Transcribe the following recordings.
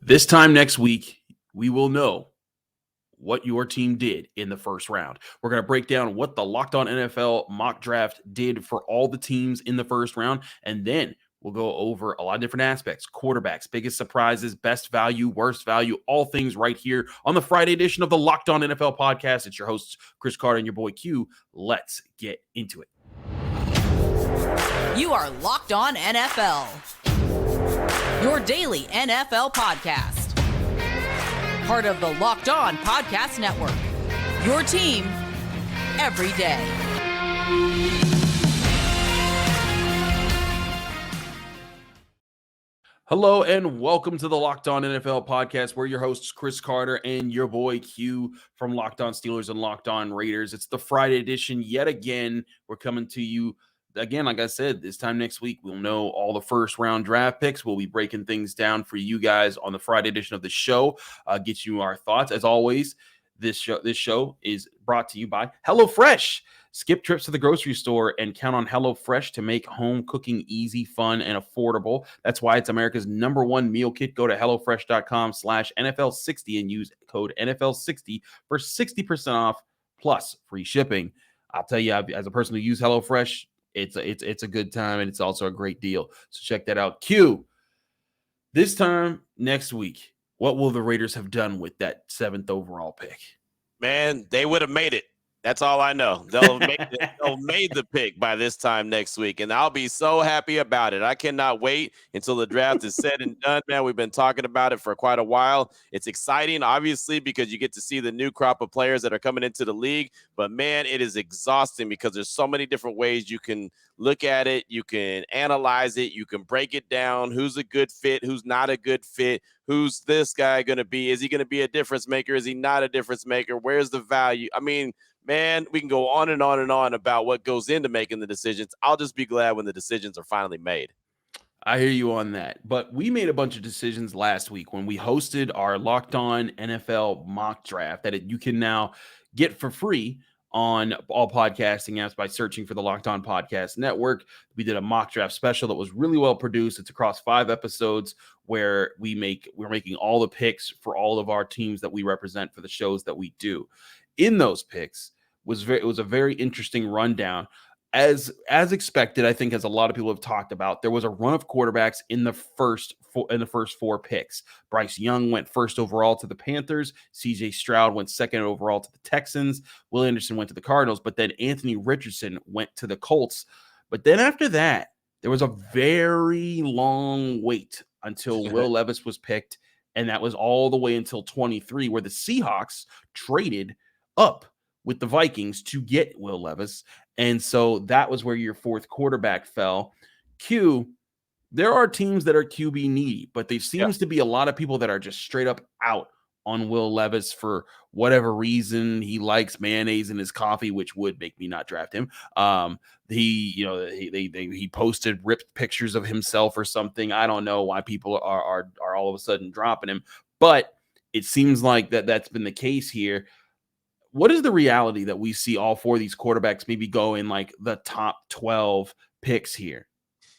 This time next week, we will know what your team did in the first round. We're going to break down what the Locked On NFL mock draft did for all the teams in the first round. And then we'll go over a lot of different aspects, quarterbacks, biggest surprises, best value, worst value, all things right here on the Friday edition of the Locked On NFL podcast. It's your hosts, Chris Carter and your boy Q. Let's get into it. You are Locked On NFL, your daily NFL podcast. Part of the Locked On Podcast Network, your team every day. Hello and welcome to the Locked On NFL podcast. We're your hosts, Chris Carter and your boy Q from Locked On Steelers and Locked On Raiders. It's the Friday edition yet again. We're coming to you again, like I said, this time next week, we'll know all the first round draft picks. We'll be breaking things down for you guys on the Friday edition of the show, get you our thoughts. As always, this show is brought to you by HelloFresh. Skip trips to the grocery store and count on HelloFresh to make home cooking easy, fun, and affordable. That's why it's America's #1 meal kit. Go to HelloFresh.com/NFL60 and use code NFL60 for 60% off plus free shipping. I'll tell you, as a person who uses HelloFresh, it's a good time, and it's also a great deal. So check that out. Q, this time next week, what will the Raiders have done with that 7th overall pick? Man, they would have made it. That's all I know. They'll have made the pick by this time next week, and I'll be so happy about it. I cannot wait until the draft is said and done, man. We've been talking about it for quite a while. It's exciting, obviously, because you get to see the new crop of players that are coming into the league, but, man, it is exhausting because there's so many different ways you can look at it. You can analyze it. You can break it down. Who's a good fit? Who's not a good fit? Who's this guy going to be? Is he going to be a difference maker? Is he not a difference maker? Where's the value? I mean, man, we can go on and on and on about what goes into making the decisions. I'll just be glad when the decisions are finally made. I hear you on that. But we made a bunch of decisions last week when we hosted our Locked On NFL mock draft that you can now get for free on all podcasting apps by searching for the Locked On Podcast Network. We did a mock draft special that was really well produced. It's across 5 episodes where we're making all the picks for all of our teams that we represent for the shows that we do. In those picks it was a very interesting rundown. As expected, I think, as a lot of people have talked about, there was a run of quarterbacks in the first 4 picks. Bryce Young went first overall to the Panthers. CJ Stroud went second overall to the Texans. Will Anderson went to the Cardinals, but then Anthony Richardson went to the Colts. But then after that, there was a very long wait until Will Levis was picked, and that was all the way until 23, where the Seahawks traded up with the Vikings to get Will Levis. And so that was where your 4th quarterback fell. Q, there are teams that are QB needy, but there seems to be a lot of people that are just straight up out on Will Levis for whatever reason. He likes mayonnaise in his coffee, which would make me not draft him. He posted ripped pictures of himself or something. I don't know why people are all of a sudden dropping him, but it seems like that's been the case here. What is the reality that we see all 4 of these quarterbacks maybe go in like the top 12 picks here?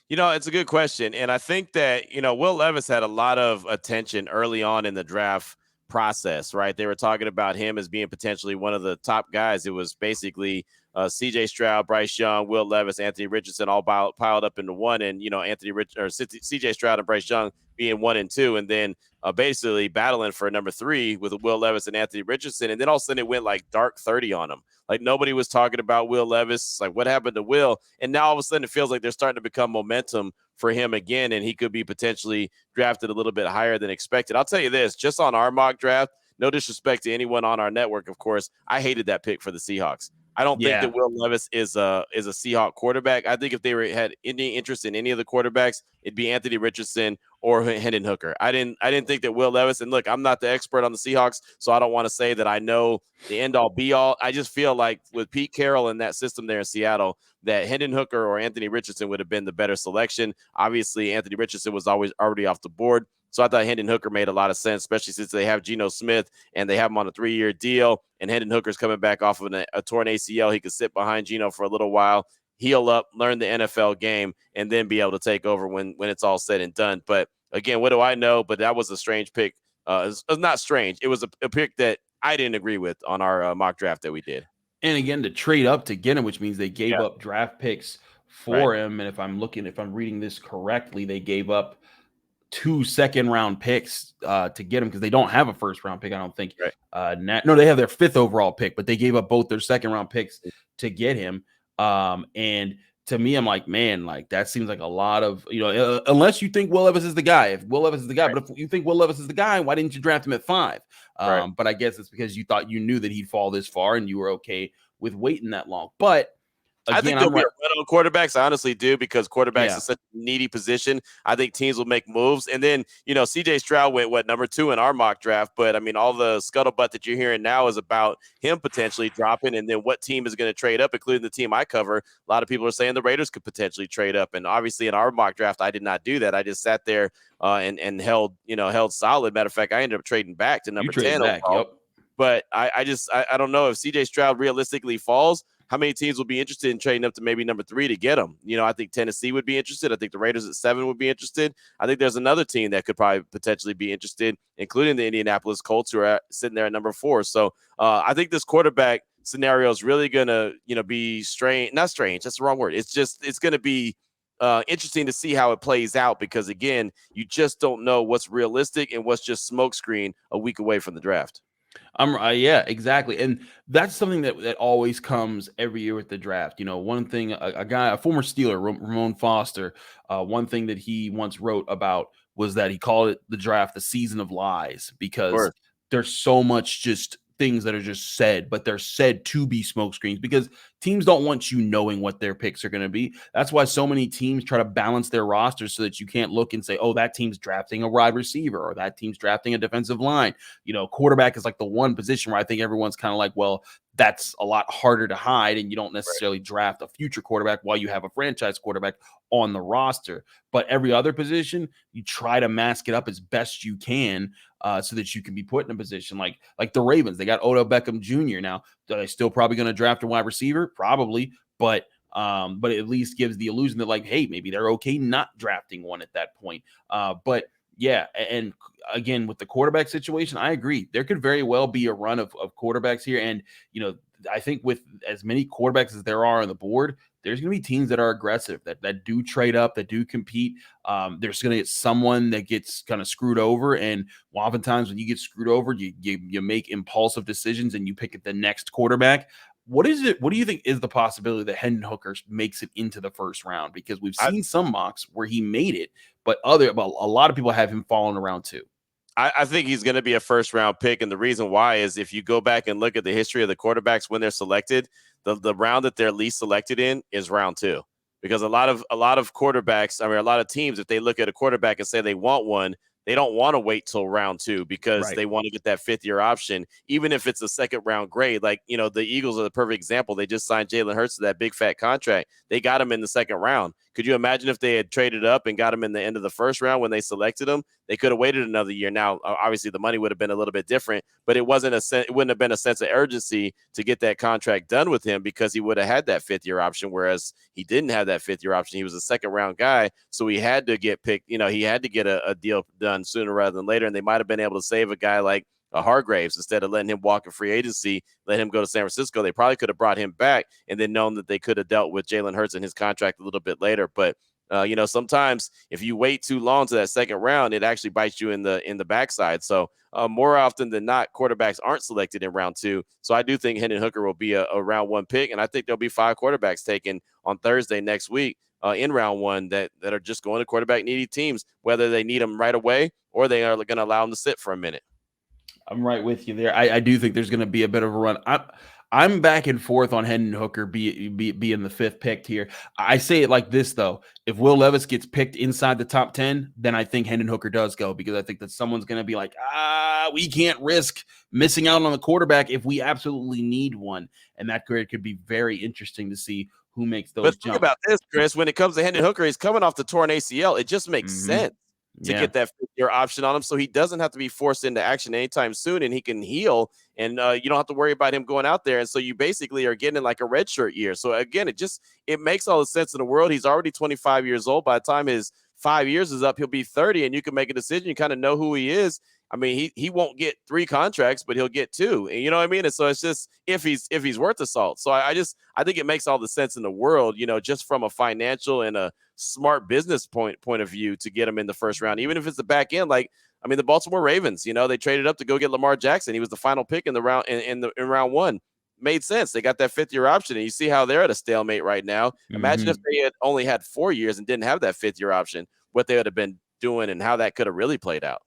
It's a good question. And I think that, Will Levis had a lot of attention early on in the draft process, right? They were talking about him as being potentially one of the top guys. It was basically CJ Stroud, Bryce Young, Will Levis, Anthony Richardson all piled up into one. And, CJ Stroud and Bryce Young being 1 and 2. And then basically battling for number 3 with Will Levis and Anthony Richardson. And then all of a sudden it went like dark 30 on him. Like nobody was talking about Will Levis. Like what happened to Will? And now all of a sudden it feels like there's starting to become momentum for him again. And he could be potentially drafted a little bit higher than expected. I'll tell you this, just on our mock draft, no disrespect to anyone on our network, of course, I hated that pick for the Seahawks. I don't think that Will Levis is a Seahawk quarterback. I think if they had any interest in any of the quarterbacks, it'd be Anthony Richardson or Hendon Hooker. I didn't think that Will Levis, and look, I'm not the expert on the Seahawks, so I don't want to say that I know the end all be all. I just feel like with Pete Carroll and that system there in Seattle, that Hendon Hooker or Anthony Richardson would have been the better selection. Obviously, Anthony Richardson was already off the board. So I thought Hendon Hooker made a lot of sense, especially since they have Geno Smith and they have him on a 3-year deal. And Hendon Hooker's coming back off of a torn ACL. He could sit behind Geno for a little while, heal up, learn the NFL game, and then be able to take over when it's all said and done. But again, what do I know? But that was a strange pick. It's not strange. It was a pick that I didn't agree with on our mock draft that we did. And again, to trade up to get him, which means they gave up draft picks Right. for him. And if I'm reading this correctly, they gave up 2 second-round picks to get him because they don't have a first-round pick, I don't think. Right. No, they have their 5th overall pick, but they gave up both their second-round picks to get him. And to me, I'm like, man, like that seems like a lot of, unless you think Will Levis is the guy. If Will Levis is the guy, but if you think Will Levis is the guy, why didn't you draft him at 5? But I guess it's because you knew that he'd fall this far and you were okay with waiting that long. But again, I think there'll be a run on quarterbacks. I honestly do, because quarterbacks is such a needy position. I think teams will make moves. And then, CJ Stroud went number 2 in our mock draft. But I mean, all the scuttlebutt that you're hearing now is about him potentially dropping, and then what team is going to trade up, including the team I cover. A lot of people are saying the Raiders could potentially trade up. And obviously in our mock draft, I did not do that. I just sat there and held solid. Matter of fact, I ended up trading back to number 10. But I don't know if CJ Stroud realistically falls. How many teams will be interested in trading up to maybe number 3 to get him? I think Tennessee would be interested. I think the Raiders at 7 would be interested. I think there's another team that could probably potentially be interested, including the Indianapolis Colts, who are sitting there at number 4. So I think this quarterback scenario is really going to, be strange. Not strange. That's the wrong word. It's going to be interesting to see how it plays out, because, again, you just don't know what's realistic and what's just smokescreen a week away from the draft. Yeah, exactly. And that's something that always comes every year with the draft. One thing, a former Steeler, Ramon Foster, one thing that he once wrote about was that he called it the draft the season of lies, because there's so much just things that are just said, but they're said to be smokescreens, because teams don't want you knowing what their picks are going to be. That's why so many teams try to balance their rosters so that you can't look and say, oh, that team's drafting a wide receiver, or that team's drafting a defensive line. Quarterback is like the one position where I think everyone's kind of like, well, that's a lot harder to hide, and you don't necessarily draft a future quarterback while you have a franchise quarterback on the roster. But every other position, you try to mask it up as best you can, so that you can be put in a position like the Ravens. They got Odell Beckham Jr. Now, are they still probably going to draft a wide receiver? Probably, but it at least gives the illusion that, like, hey, maybe they're okay not drafting one at that point. But yeah, and again, with the quarterback situation, I agree. There could very well be a run of quarterbacks here. And, I think with as many quarterbacks as there are on the board, there's going to be teams that are aggressive, that do trade up, that do compete. There's going to get someone that gets kind of screwed over. And oftentimes when you get screwed over, you make impulsive decisions and you pick at the next quarterback. What do you think is the possibility that Hendon Hooker makes it into the first round? Because we've seen some mocks where he made it, but a lot of people have him falling around 2. I think he's going to be a first-round pick, and the reason why is if you go back and look at the history of the quarterbacks when they're selected, the round that they're least selected in is round 2, because a lot of quarterbacks, a lot of teams, if they look at a quarterback and say they want one, they don't want to wait till round 2 because they want to get that 5th-year option, even if it's a second-round grade. Like, the Eagles are the perfect example. They just signed Jalen Hurts to that big, fat contract. They got him in the second round. Could you imagine if they had traded up and got him in the end of the first round when they selected him? They could have waited another year. Now, obviously, the money would have been a little bit different, but it wouldn't have been a sense of urgency to get that contract done with him, because he would have had that 5th-year option, whereas he didn't have that 5th-year option. He was a second-round guy, so he had to get picked. He had to get a deal done sooner rather than later, and they might have been able to save a guy like Hargraves instead of letting him walk in free agency, let him go to San Francisco. They probably could have brought him back and then known that they could have dealt with Jalen Hurts and his contract a little bit later. But sometimes if you wait too long to that second round, it actually bites you in the backside. So more often than not, quarterbacks aren't selected in round 2. So I do think Hendon Hooker will be a round 1 pick, and I think there'll be 5 quarterbacks taken on Thursday next week in round 1 that are just going to quarterback needy teams, whether they need them right away or they are going to allow them to sit for a minute. I'm right with you there. I do think there's going to be a bit of a run. I'm back and forth on Hendon Hooker being the 5th pick here. I say it like this, though. If Will Levis gets picked inside the top 10, then I think Hendon Hooker does go, because I think that someone's going to be like, we can't risk missing out on the quarterback if we absolutely need one. And that could be very interesting to see who makes those jumps. But think about this, Chris. When it comes to Hendon Hooker, he's coming off the torn ACL. It just makes sense to get that 5th-year option on him, so he doesn't have to be forced into action anytime soon, and he can heal, and you don't have to worry about him going out there. And so you basically are getting like a redshirt year. So again, it makes all the sense in the world. He's already 25 years old. By the time his 5 years is up, he'll be 30, and you can make a decision. You kind of know who he is. I mean, he won't get 3 contracts, but he'll get 2. And you know what I mean? And so it's just if he's worth the salt. So I think it makes all the sense in the world, just from a financial and a smart business point of view to get him in the first round, even if it's the back end. Like, I mean, the Baltimore Ravens, they traded up to go get Lamar Jackson. He was the final pick in the round in round 1. Made sense. They got that 5th-year option, and you see how they're at a stalemate right now. Imagine if they had only had 4 years and didn't have that 5th-year option, what they would have been doing and how that could have really played out.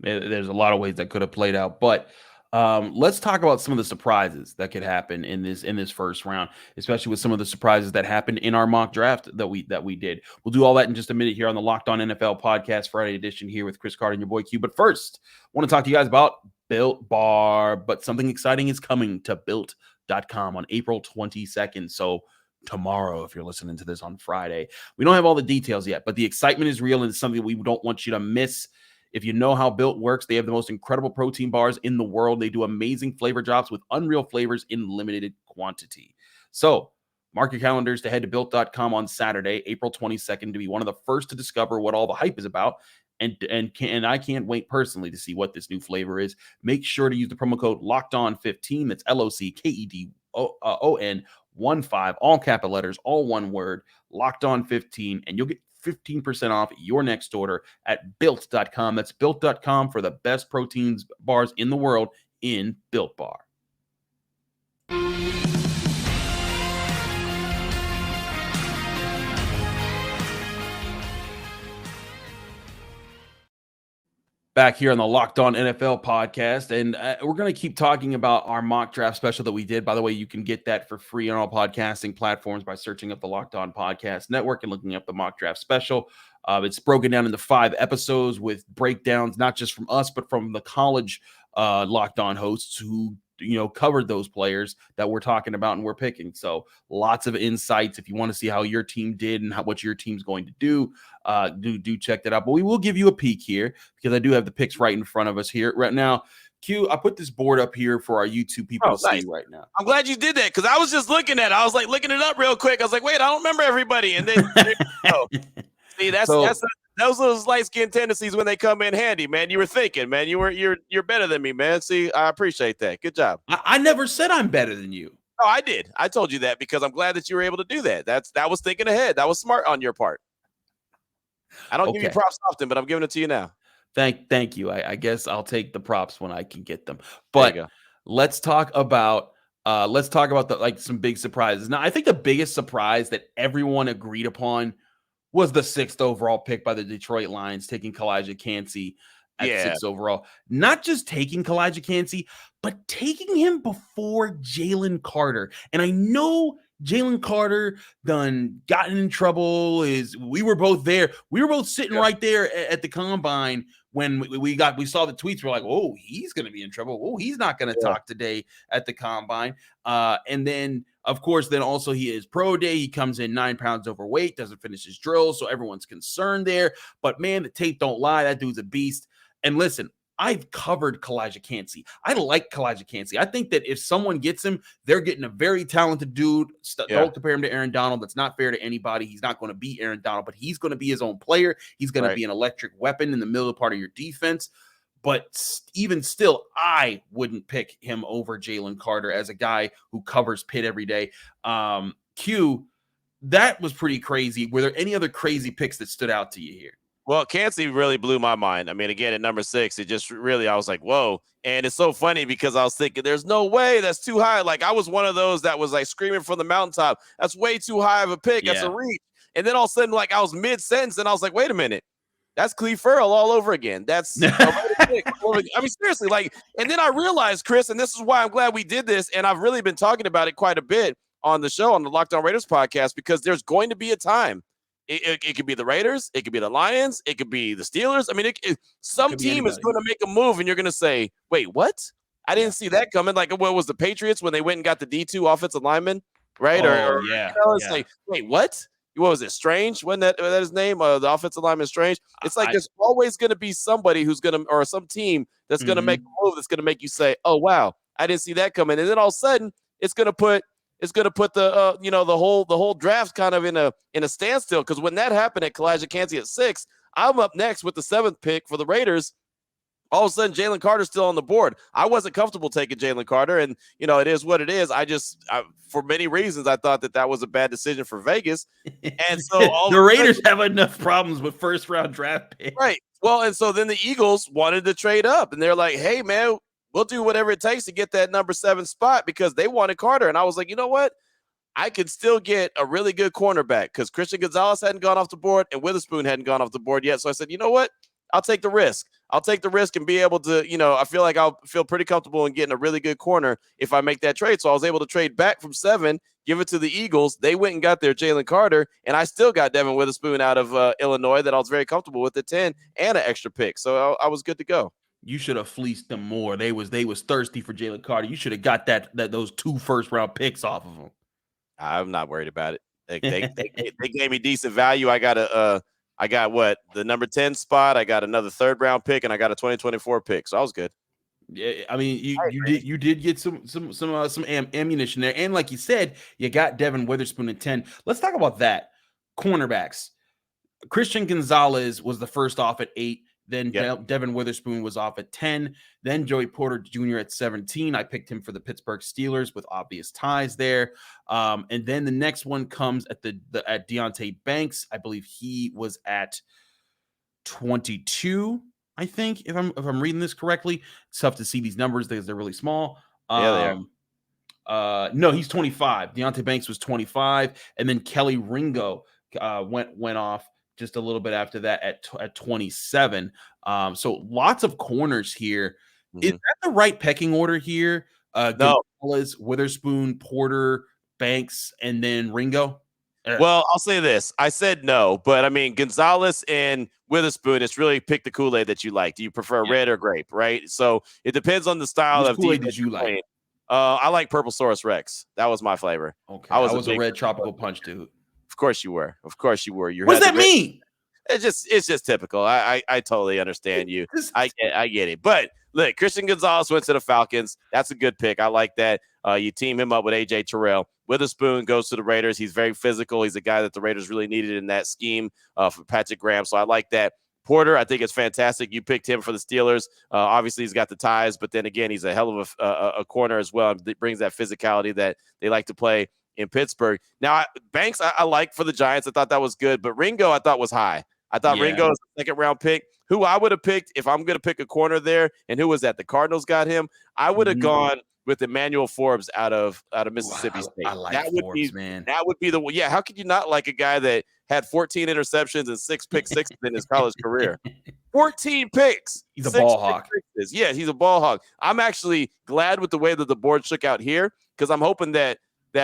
There's a lot of ways that could have played out, but let's talk about some of the surprises that could happen in this first round, especially with some of the surprises that happened in our mock draft that we did. We'll do all that in just a minute here on the Locked On NFL Podcast Friday edition here with Chris Carter and your boy Q. But first, I want to talk to you guys about Built Bar, but something exciting is coming to Built.com on April 22nd. So tomorrow, if you're listening to this on Friday, we don't have all the details yet, but the excitement is real and it's something we don't want you to miss. If you know how Built works, they have the most incredible protein bars in the world. They do amazing flavor drops with unreal flavors in limited quantity. So mark your calendars to head to Built.com on Saturday, April 22nd, to be one of the first to discover what all the hype is about. And I can't wait personally to see what this new flavor is. Make sure to use the promo code LOCKEDON15. That's LOCKEDON15, all capital letters, all one word, LOCKEDON15, and you'll get 15% off your next order at Built.com. That's Built.com for the best proteins bars in the world in Built Bar. Back here on the Locked On NFL podcast, and we're going to keep talking about our mock draft special that we did. By the way, you can get that for free on all podcasting platforms by searching up the Locked On Podcast Network and looking up the mock draft special. It's broken down into 5 episodes with breakdowns, not just from us, but from the college Locked On hosts who covered those players that we're talking about and we're picking. So lots of insights. If you want to see how your team did and what your team's going to do check that out. But we will give you a peek here because I do have the picks right in front of us here right now. Q, I put this board up here for our YouTube people to see right now. I'm glad you did that because I was just looking at it. I was like looking it up real quick. I was like, wait, I don't remember everybody. And then see, that's those little light-skinned tendencies when they come in handy, man. You were thinking, man. You're better than me, man. See, I appreciate that. Good job. I never said I'm better than you. Oh, I did. I told you that because I'm glad that you were able to do that. That was thinking ahead. That was smart on your part. I don't give you props often, but I'm giving it to you now. Thank you. I guess I'll take the props when I can get them. But let's talk about some big surprises. Now, I think the biggest surprise that everyone agreed upon was the 6th overall pick by the Detroit Lions, taking Kalijah Kancey at 6th overall. Not just taking Kalijah Kancey, but taking him before Jalen Carter. And I know Jalen Carter done gotten in trouble. We were both there. We were both sitting right there at the combine when we saw the tweets. We're like, oh, he's going to be in trouble. Oh, he's not going to talk today at the combine. And then, of course, also he is pro day. He comes in 9 pounds overweight, doesn't finish his drills, so everyone's concerned there. But man, the tape don't lie. That dude's a beast. And listen, I've covered Kalijah Kancey. I like Kalijah Kancey. I think that if someone gets him, they're getting a very talented dude. Don't compare him to Aaron Donald. That's not fair to anybody. He's not going to be Aaron Donald, but he's going to be his own player. He's going to be an electric weapon in the middle part of your defense. But even still, I wouldn't pick him over Jalen Carter as a guy who covers Pitt every day. Q, that was pretty crazy. Were there any other crazy picks that stood out to you here? Well, Kancey really blew my mind. I mean, again, at number 6, it just really, I was like, whoa. And it's so funny because I was thinking, there's no way that's too high. Like, I was one of those that was like screaming from the mountaintop. That's way too high of a pick. That's a reach. And then all of a sudden, like, I was mid-sentence and I was like, wait a minute. That's Cleve Ferrell all over again. That's I mean, seriously, like, and then I realized, Chris, and this is why I'm glad we did this, and I've really been talking about it quite a bit on the show, on the Locked On Raiders podcast, because there's going to be a time. It could be the Raiders, it could be the Lions, it could be the Steelers. I mean, some team is going to make a move, and you're going to say, wait, what? I didn't see that coming. Like, what was the Patriots when they went and got the D2 offensive lineman, right? It's like, wait, what? What was it? Strange? Wasn't that his name? The offensive lineman Strange. It's like there's always going to be somebody who's going to, or some team that's going to make a move that's going to make you say, "Oh wow, I didn't see that coming." And then all of a sudden, it's going to put the the whole draft kind of in a standstill. Because when that happened at Kalijah Kancey at 6, I'm up next with the 7th pick for the Raiders. All of a sudden, Jalen Carter's still on the board. I wasn't comfortable taking Jalen Carter, and it is what it is. For many reasons, I thought that was a bad decision for Vegas, and so the Raiders have enough problems with first-round draft picks, right? Well, and so then the Eagles wanted to trade up, and they're like, "Hey, man, we'll do whatever it takes to get that number 7 spot," because they wanted Carter, and I was like, you know what? I could still get a really good cornerback because Christian Gonzalez hadn't gone off the board and Witherspoon hadn't gone off the board yet. So I said, you know what? I'll take the risk. I'll take the risk and be able to, I feel like I'll feel pretty comfortable in getting a really good corner if I make that trade. So I was able to trade back from 7, give it to the Eagles. They went and got their Jalen Carter, and I still got Devon Witherspoon out of Illinois that I was very comfortable with at 10 and an extra pick. So I was good to go. You should have fleeced them more. They was thirsty for Jalen Carter. You should have got those 2 first-round picks off of them. I'm not worried about it. They gave me decent value. I got the number 10 spot. I got another 3rd-round pick, and I got a 2024 pick. So I was good. Yeah, I mean, you did get some ammunition there, and like you said, you got Devon Witherspoon at 10. Let's talk about that. Cornerbacks. Christian Gonzalez was the first off at 8. Then Devon Witherspoon was off at 10. Then Joey Porter Jr. at 17. I picked him for the Pittsburgh Steelers with obvious ties there. And then the next one comes at at Deonte Banks. I believe he was at 22. I think if I'm reading this correctly. It's tough to see these numbers because they're really small. Yeah, they are. No, he's 25. Deonte Banks was 25, and then Kelly Ringo went off just a little bit after that at 27. So lots of corners here. Mm-hmm. Is that the right pecking order here? No. Gonzalez, Witherspoon, Porter, Banks, and then Ringo? Well, I'll say this. I said no, but I mean, Gonzalez and Witherspoon, it's really pick the Kool-Aid that you like. Do you prefer red or grape, right? So it depends on the style of Kool-Aid did you like? I like Purple Saurus Rex. That was my flavor. Okay. I was a red tropical punch dude. Of course you were. What does that mean? It's just typical. I totally understand you. I get it. But look, Christian Gonzalez went to the Falcons. That's a good pick. I like that. You team him up with AJ Terrell. Witherspoon goes to the Raiders. He's very physical. He's a guy that the Raiders really needed in that scheme for Patrick Graham. So I like that. Porter, I think it's fantastic. You picked him for the Steelers. Obviously, he's got the ties, but then again, he's a hell of a corner as well. It brings that physicality that they like to play in Pittsburgh. Now, Banks, I like for the Giants. I thought that was good, but Ringo, I thought was high. I thought Ringo was a 2nd-round pick. Who I would have picked if I'm going to pick a corner there, and who was that? The Cardinals got him. I would have gone with Emmanuel Forbes out of Mississippi State. I like Forbes, man. That would be the one. Yeah, how could you not like a guy that had 14 interceptions and 6 pick sixes in his college career? 14 picks. He's a ball hawk. Yeah, he's a ball hawk. I'm actually glad with the way that the board shook out here because I'm hoping that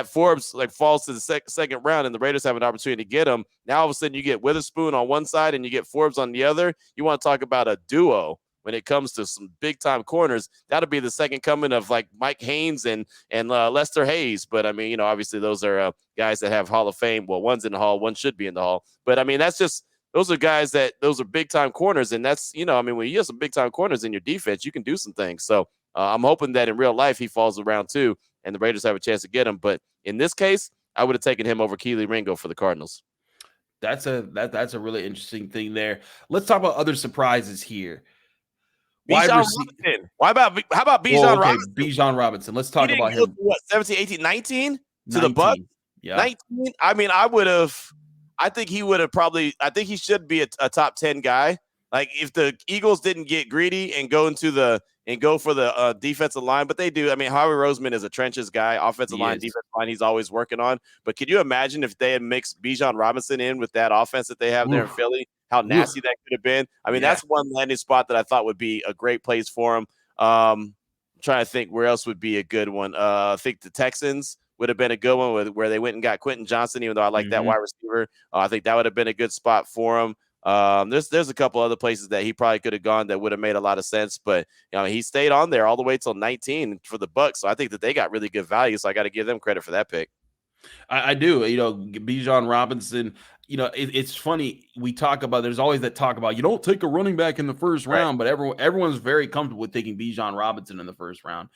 Forbes falls to the second round and the Raiders have an opportunity to get him. Now all of a sudden you get Witherspoon on one side and you get Forbes on the other. You want to talk about a duo when it comes to some big time corners. That'll be the second coming of Mike Haynes and Lester Hayes. But I mean, obviously those are guys that have Hall of Fame. Well, one's in the Hall, one should be in the Hall. But I mean, those are guys those are big time corners. And that's, when you have some big time corners in your defense, you can do some things. So I'm hoping that in real life he falls around too, and the Raiders have a chance to get him. But in this case, I would have taken him over Keely Ringo for the Cardinals. That's a really interesting thing there. Let's talk about other surprises here. Bijan Robinson. How about Bijan Robinson? Bijan Robinson. Let's talk about him. What, 17, 18, 19 to the Bucs? Yeah. 19. I mean, I think he should be a top 10 guy. Like if the Eagles didn't get greedy and go for the defensive line, but they do. I mean, Howie Roseman is a trenches guy, offensive line, defensive line. He's always working on. But could you imagine if they had mixed Bijan Robinson in with that offense that they have there in Philly? How nasty that could have been. I mean, that's one landing spot that I thought would be a great place for him. I'm trying to think where else would be a good one. I think the Texans would have been a good one where they went and got Quentin Johnson, even though I like that wide receiver. I think that would have been a good spot for him. There's a couple other places that he probably could have gone that would have made a lot of sense, but he stayed on there all the way till 19 for the Bucs. So I think that they got really good value. So I got to give them credit for that pick. I do. Bijan Robinson. It's funny. We talk about. There's always that talk about you don't take a running back in the first round, but everyone's very comfortable with taking Bijan Robinson in the first round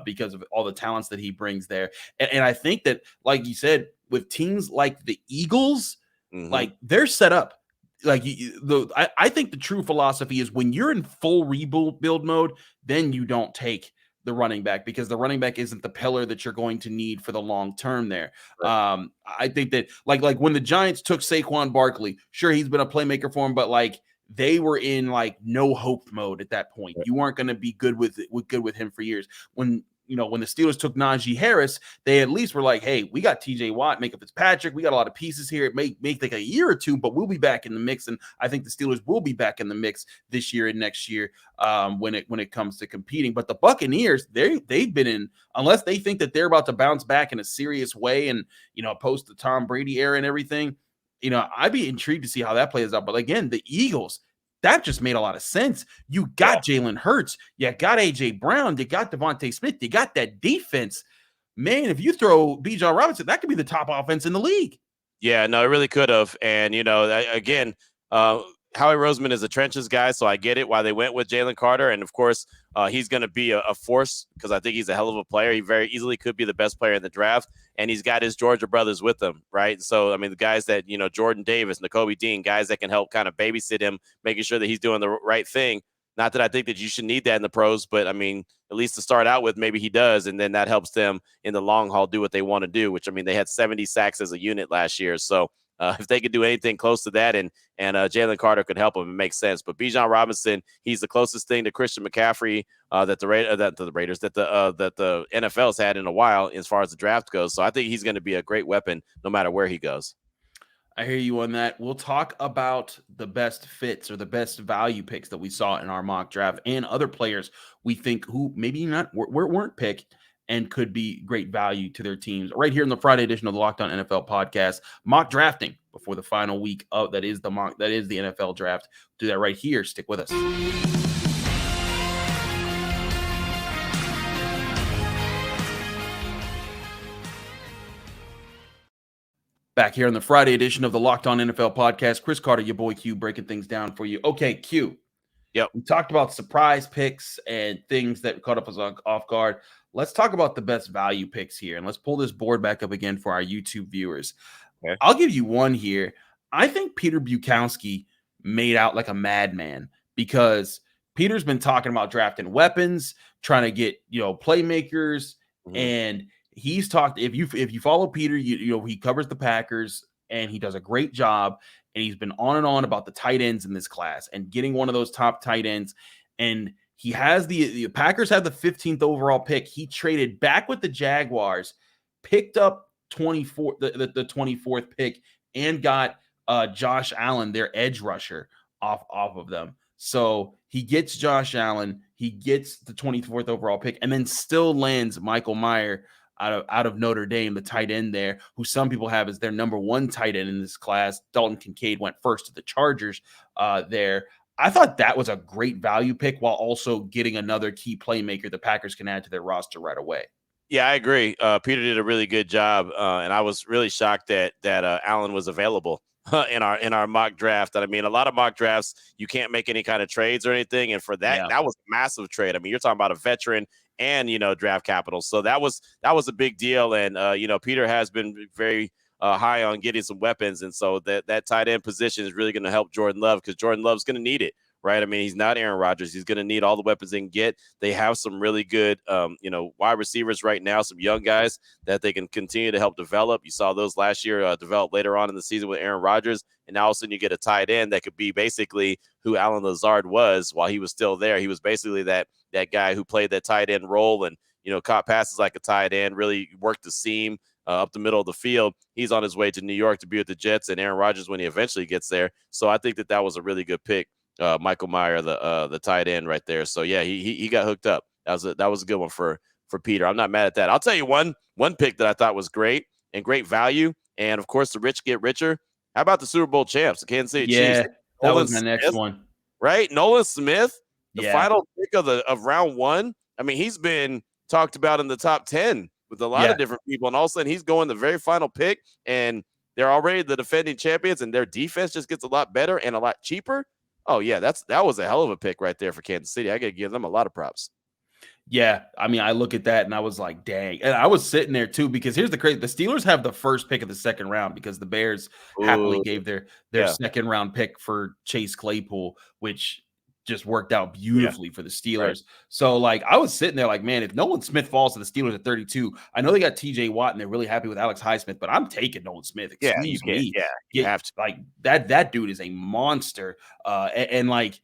because of all the talents that he brings there. And I think that, like you said, with teams like the Eagles, like they're set up. like I think the true philosophy is when you're in full rebuild mode, then you don't take the running back because the running back isn't the pillar that you're going to need for the long term there. I think that like when the Giants took Saquon Barkley, sure he's been a playmaker for him, but like they were in like no hope mode at that point. You weren't going to be good with him for years. When the Steelers took Najee Harris, they at least were like, hey, we got TJ Watt, Minka Fitzpatrick. We got a lot of pieces here. It may take a year or two, but we'll be back in the mix. And I think the Steelers will be back in the mix this year and next year when it comes to competing. But the Buccaneers, they've been in, unless they think that they're about to bounce back in a serious way and, post the Tom Brady era and everything, I'd be intrigued to see how that plays out. But again, the Eagles, that just made a lot of sense. You got Jalen Hurts, you got AJ Brown, you got Devontae Smith, you got that defense. Man, if you throw Bijan Robinson, that could be the top offense in the league. Yeah, no, it really could have. And again, Howie Roseman is a trenches guy, so I get it why they went with Jalen Carter. And of course, he's going to be a force because I think he's a hell of a player. He very easily could be the best player in the draft, and he's got his Georgia brothers with him, right? So, I mean, the guys that, Jordan Davis, Nakobe Dean, guys that can help kind of babysit him, making sure that he's doing the right thing. Not that I think that you should need that in the pros, but I mean, at least to start out with, maybe he does, and then that helps them in the long haul do what they want to do, which, I mean, they had 70 sacks as a unit last year. So, if they could do anything close to that and Jalen Carter could help them, it makes sense. But Bijan Robinson, he's the closest thing to Christian McCaffrey that the NFL's had in a while as far as the draft goes. So I think he's going to be a great weapon no matter where he goes. I hear you on that. We'll talk about the best fits or the best value picks that we saw in our mock draft and other players we think who maybe weren't picked and could be great value to their teams right here in the Friday edition of the Locked On NFL podcast, mock drafting before the final week of that is the NFL draft. Do that right here. Stick with us. Back here on the Friday edition of the Locked On NFL podcast, Chris Carter, your boy Q, breaking things down for you. Okay, Q. Yep. We talked about surprise picks and things that caught us off guard. Let's talk about the best value picks here, and let's pull this board back up again for our YouTube viewers. Okay. I'll give you one here. I think Peter Bukowski made out like a madman because Peter's been talking about drafting weapons, trying to get playmakers, and he's talked. If you follow Peter, he covers the Packers and he does a great job. And he's been on and on about the tight ends in this class and getting one of those top tight ends. And he has the Packers have the 15th overall pick. He traded back with the Jaguars, picked up the 24th pick, and got Josh Allen, their edge rusher, off of them. So he gets Josh Allen, he gets the 24th overall pick, and then still lands Michael Mayer out of Notre Dame, the tight end there, who some people have as their number one tight end in this class. Dalton Kincaid went first to the Chargers there. I thought that was a great value pick while also getting another key playmaker the Packers can add to their roster right away. Yeah, I agree. Peter did a really good job, and I was really shocked that Allen was available in our mock draft. I mean, a lot of mock drafts, you can't make any kind of trades or anything, and for that, that was a massive trade. I mean, you're talking about a veteran and draft capital, so that was a big deal. And Peter has been very high on getting some weapons, and so that tight end position is really going to help Jordan Love because Jordan Love's going to need it. Right. I mean, he's not Aaron Rodgers. He's going to need all the weapons they can get. They have some really good, wide receivers right now, some young guys that they can continue to help develop. You saw those last year develop later on in the season with Aaron Rodgers. And now all of a sudden you get a tight end that could be basically who Allen Lazard was while he was still there. He was basically that guy who played that tight end role and, caught passes like a tight end, really worked the seam up the middle of the field. He's on his way to New York to be with the Jets and Aaron Rodgers when he eventually gets there. So I think that was a really good pick. Michael Mayer, the tight end right there. So yeah, he got hooked up. That was a good one for Peter. I'm not mad at that. I'll tell you one pick that I thought was great and great value. And of course, the rich get richer. How about the Super Bowl champs, the Kansas City Chiefs? That was my next one. Right, Nolan Smith, the final pick of round one. I mean, he's been talked about in the top 10 with a lot of different people, and all of a sudden he's going the very final pick, and they're already the defending champions, and their defense just gets a lot better and a lot cheaper. Oh, yeah, that was a hell of a pick right there for Kansas City. I got to give them a lot of props. Yeah, I mean, I look at that and I was like, dang. And I was sitting there too, because here's the crazy: the Steelers have the first pick of the second round because the Bears happily Ooh, gave their yeah, second round pick for Chase Claypool, which just worked out yeah, beautifully for the right. Steelers. So like I was sitting there like, man, if Nolan Smith falls to the Steelers at 32, I know they got TJ Watt and they're really happy with Alex Highsmith, but I'm taking Nolan Smith. Yeah, you Excuse can't. me. Yeah, you Get have to. like that dude is a monster. And like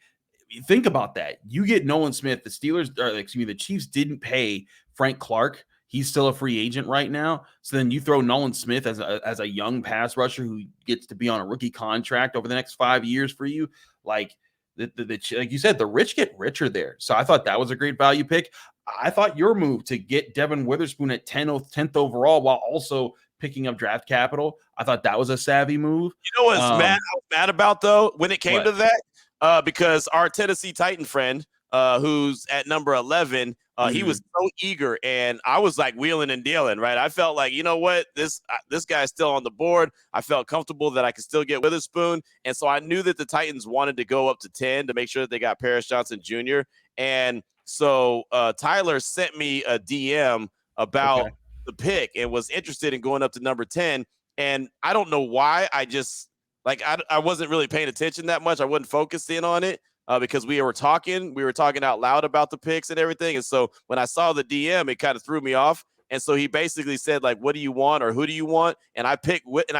think about that. You get Nolan Smith. The Steelers, or excuse me, the Chiefs didn't pay Frank Clark. He's still a free agent right now. So then you throw Nolan Smith as a young pass rusher who gets to be on a rookie contract over the next 5 years for you. Like like you said, the rich get richer there. So I thought that was a great value pick. I thought your move to get Devon Witherspoon at 10th overall while also picking up draft capital, I thought that was a savvy move. You know what's I was mad about though when it came What? to that? Because our Tennessee Titan friend, who's at number 11, he was so eager, and I was like wheeling and dealing, right? I felt like, you know what, this guy's still on the board. I felt comfortable that I could still get Witherspoon, and so I knew that the Titans wanted to go up to 10 to make sure that they got Paris Johnson Jr. And so Tyler sent me a DM about the pick and was interested in going up to number 10. And I don't know why. I just I wasn't really paying attention that much. I wasn't focused in on it because we were talking out loud about the picks and everything. And so when I saw the DM, it kind of threw me off. And so he basically said, like, what do you want or who do you want? And I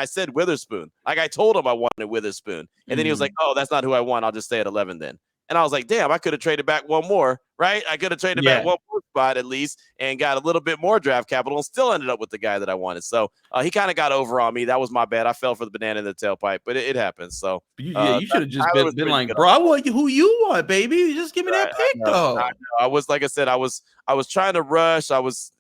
said Witherspoon. Like I told him I wanted Witherspoon. And then he was like, oh, that's not who I want. I'll just stay at 11 then. And I was like, damn, I could have traded back one more, right? I could have traded back one more spot at least and got a little bit more draft capital and still ended up with the guy that I wanted. So he kind of got over on me. That was my bad. I fell for the banana in the tailpipe, but it happens. So you should have just been like, bro, I want you who you want, baby. Just give me that pick, though. I was, like I said, I was trying to rush. I was,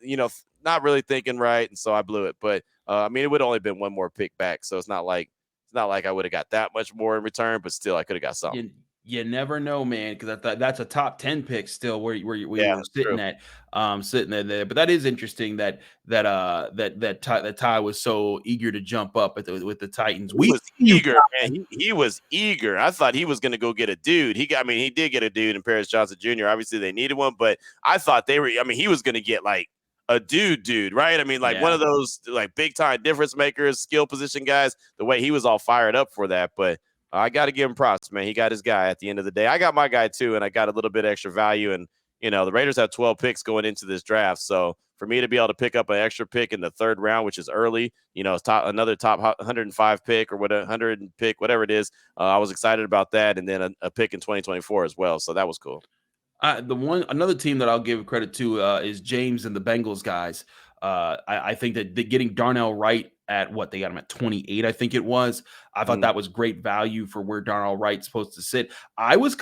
not really thinking right, and so I blew it. But I mean, it would only been one more pick back, so it's not like I would have got that much more in return. But still, I could have got something. You never know, man, because that's a top 10 pick still where you were sitting true. at, sitting there. But that is interesting that Ty was so eager to jump up with the Titans. He was eager, man. He was eager. I thought he was going to go get a dude. He did get a dude in Paris Johnson Jr. Obviously, they needed one, but I thought he was going to get like a dude, right? I mean, like one of those like big time difference makers, skill position guys. The way he was all fired up for that, but I got to give him props, man. He got his guy at the end of the day. I got my guy too, and I got a little bit extra value. And the Raiders have 12 picks going into this draft, so for me to be able to pick up an extra pick in the third round, which is early, another top 105 pick or 100 pick, whatever it is, I was excited about that, and then a pick in 2024 as well. So that was cool. Another team that I'll give credit to is James and the Bengals guys. I think that getting Darnell Wright at what they got him at 28, I think it was. I thought that was great value for where Darnell Wright's supposed to sit. I was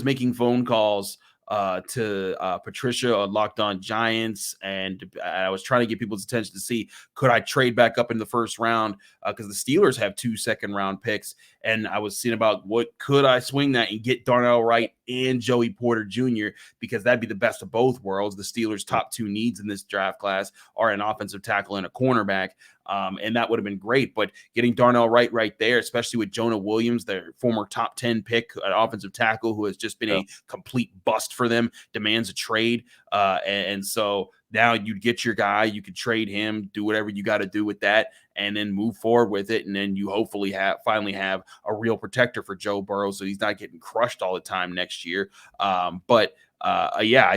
making phone calls to Patricia on Locked On Giants, and I was trying to get people's attention to see could I trade back up in the first round because the Steelers have 2 second-round picks, and I was seeing about what could I swing that and get Darnell Wright and Joey Porter Jr. because that'd be the best of both worlds. The Steelers' top 2 needs in this draft class are an offensive tackle and a cornerback. And that would have been great. But getting Darnell Wright right there, especially with Jonah Williams, their former top 10 pick, an offensive tackle who has just been a complete bust for them, demands a trade. And so now you get your guy, you could trade him, do whatever you got to do with that, and then move forward with it. And then you hopefully finally have a real protector for Joe Burrow so he's not getting crushed all the time next year. I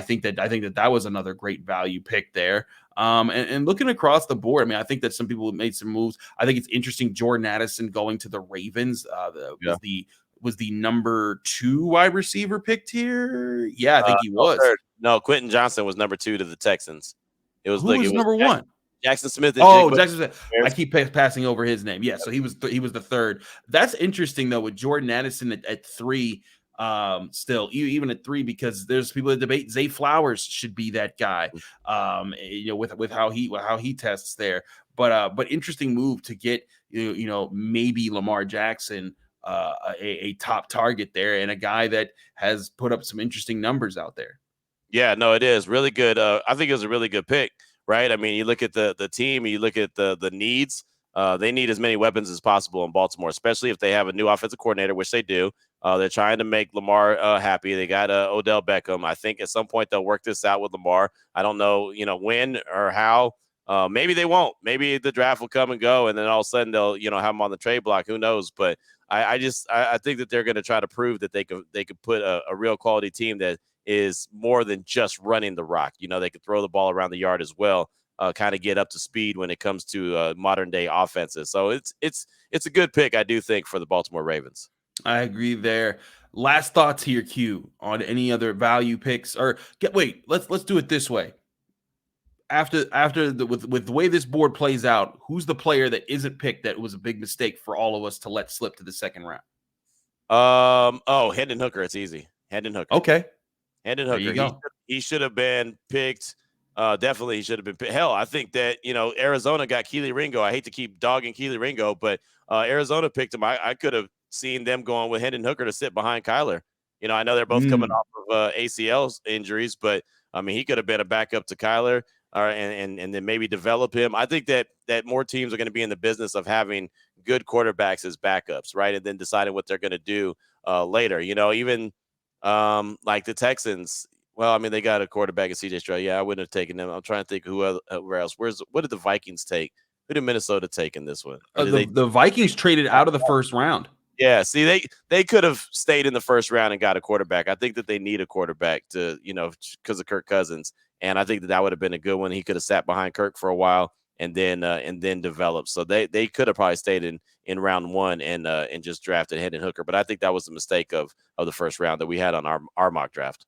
think that was another great value pick there. And looking across the board, I mean, I think that some people made some moves. I think it's interesting. Jordan Addison going to the Ravens was the number 2 wide receiver picked here. Yeah, I think he was. No, Quentin Johnson was number 2 to the Texans. It was number 1. Jackson Smith. Jackson Smith. I keep passing over his name. Yeah, so he was the third. That's interesting though with Jordan Addison at 3. Still even at 3 because there's people that debate Zay Flowers should be that guy. With how he tests there. But interesting move to get maybe Lamar Jackson a top target there and a guy that has put up some interesting numbers out there. Yeah, no, it is really good. I think it was a really good pick, right? I mean, you look at the team, you look at the needs. They need as many weapons as possible in Baltimore, especially if they have a new offensive coordinator, which they do. They're trying to make Lamar happy. They got Odell Beckham. I think at some point they'll work this out with Lamar. I don't know, when or how. Maybe they won't. Maybe the draft will come and go, and then all of a sudden they'll, have him on the trade block. Who knows? But I think that they're going to try to prove that they could put a real quality team that is more than just running the rock. They could throw the ball around the yard as well. Kind of get up to speed when it comes to modern day offenses. So it's a good pick, I do think, for the Baltimore Ravens. I agree there. Last thoughts here, Q, on any other value picks, or let's do it this way. With the way this board plays out, who's the player that isn't picked that was a big mistake for all of us to let slip to the second round? Hendon Hooker. It's easy. Hendon Hooker. Okay. Hendon Hooker. There you go. He should have been picked. Definitely he should have been picked. Hell, I think that, Arizona got Keely Ringo. I hate to keep dogging Keely Ringo, but Arizona picked him. I could have seen them going with Hendon Hooker to sit behind Kyler. I know they're both coming off of ACL injuries, but I mean, he could have been a backup to Kyler, and then maybe develop him. I think that more teams are going to be in the business of having good quarterbacks as backups, right? And then deciding what they're going to do later. Even like the Texans. Well, I mean, they got a quarterback in C.J. Stroud. Yeah, I wouldn't have taken them. I'm trying to think who else. What did the Vikings take? Who did Minnesota take in this one? The Vikings traded out of the first round. Yeah, see, they could have stayed in the first round and got a quarterback. I think that they need a quarterback to, because of Kirk Cousins, and I think that would have been a good one. He could have sat behind Kirk for a while and then developed. So they could have probably stayed in round one and just drafted Hendon Hooker. But I think that was the mistake of the first round that we had on our mock draft.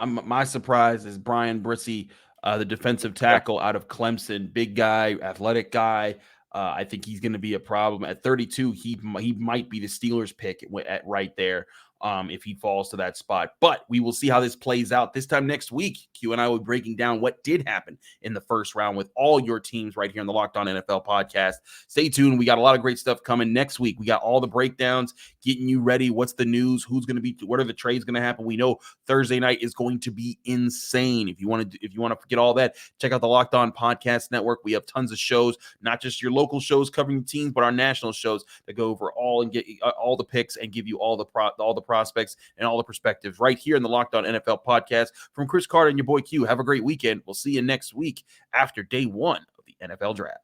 My surprise is Brian Brissy, the defensive tackle out of Clemson, big guy, athletic guy. I think he's going to be a problem at 32. He might be the Steelers pick at right there if he falls to that spot. But we will see how this plays out this time next week. Q and I will be breaking down what did happen in the first round with all your teams right here on the Locked On NFL podcast. Stay tuned. We got a lot of great stuff coming next week. We got all the breakdowns, getting you ready. What's the news? Who's going to be? What are the trades going to happen? We know Thursday night is going to be insane. If you want to get all that, check out the Locked On Podcast Network. We have tons of shows, not just your local shows covering the teams, but our national shows that go over all and get all the picks and give you all the prospects and all the perspectives right here in the Locked On NFL podcast. From Chris Carter and your boy Q, have a great weekend. We'll see you next week after day one of the NFL draft.